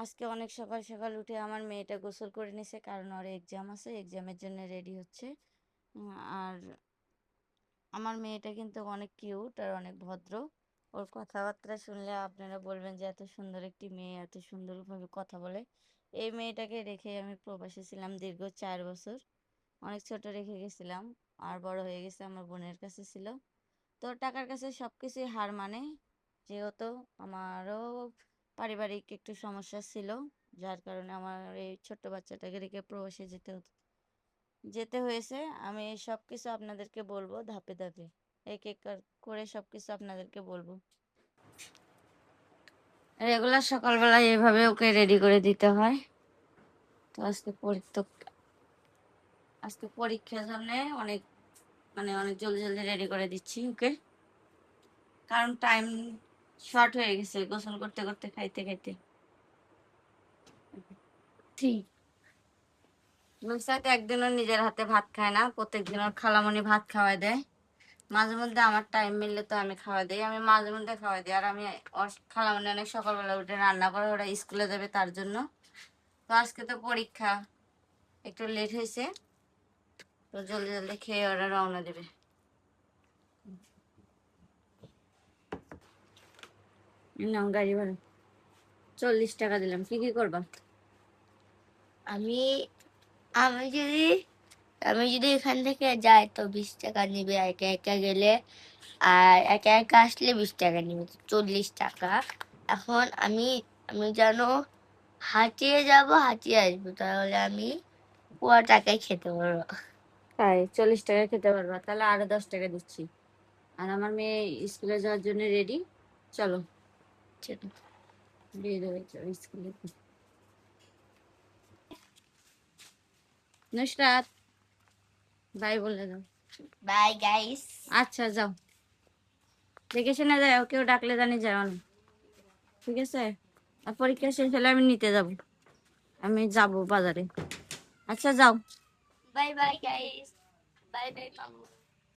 আজকে অনেক সকাল সকাল উঠে আমার মেয়েটা গোসল করে নিছে, কারণ ওর এক্সাম আছে, এক্সামের জন্য রেডি হচ্ছে। আর আমার মেয়েটা কিন্তু অনেক কিউট আর অনেক ভদ্র। ওর কথাবার্তা শুনলে আপনারা বলবেন যে এত সুন্দর একটি মেয়ে এত সুন্দরভাবে কথা বলে। এই মেয়েটাকে রেখে আমি প্রবাসী ছিলাম দীর্ঘ 4 বছর। অনেক ছোট রেখে গেছিলাম, আর বড় হয়ে গেছে আমার বোনের কাছে ছিল। তো টাকার কাছে সব কিছুই হার মানে, যেহেতু আমারও পারিবারিক একটু সমস্যা ছিল, যার কারণে আমার এই ছোট্ট বাচ্চাটাকে রেখে প্রবাসে যেতে হয়েছে। আমি সব কিছু আপনাদেরকে বলবো ধাপে ধাপে, এক এক করে সব কিছু আপনাদেরকে বলবো। রেগুলার সকালবেলা এভাবে ওকে রেডি করে দিতে হয়। তো আজকে পরীক্ষার জন্য অনেক অনেক জলদি জলদি রেডি করে দিচ্ছি ওকে, কারণ টাইম শর্ট হয়ে গেছে গোসল করতে করতে খাইতে খাইতে। ঠিক, নুসরাত একদিনও নিজের হাতে ভাত খায় না, প্রত্যেকদিন ওর খালামণি ভাত খাওয়াই দেয়। মাঝে মধ্যে আমার টাইম মিললে তো আমি খাওয়া দিই, আমি মাঝে মধ্যে খাওয়াই দিই। আর আমি ওর খালামণি অনেক সকালবেলা উঠে রান্না করে, ওরা স্কুলে যাবে তার জন্য। তো আজকে তো পরীক্ষা, একটু লেট হয়েছে, তো জলদি জলদি খেয়ে ওরা রওনা দেবে। নাও গাড়ি ভাড়া 40 টাকা দিলাম, কি কি করবা? আমি আমি যদি আমি যদি এখান থেকে যাই তো 20 টাকা নিবে একা একা গেলে, আর একা একা আসলে 20 টাকা নিবে, তো 40 টাকা। এখন আমি আমি জানো হাঁটিয়ে যাব হাঁটিয়ে আসবো, তাহলে আমি পুরো টাকায় খেতে পারবো। তাই 40 টাকা খেতে পারবা? তাহলে আরো 10 টাকা দিচ্ছি। আর আমার মেয়ে স্কুলে যাওয়ার জন্য রেডি, চলো চলো। দিয়ে দেবে, চলো স্কুলে। নুসরাত বাই বলে দাও। Bye guys. আচ্ছা যাও, দেখে শুনে যাও, কেউ ডাকলে জানি যাও না, ঠিক আছে? আর পরীক্ষা শেষ হলে আমি নিতে যাব, আমি যাব বাজারে। আচ্ছা যাও। Bye bye guys. Bye bye মামু।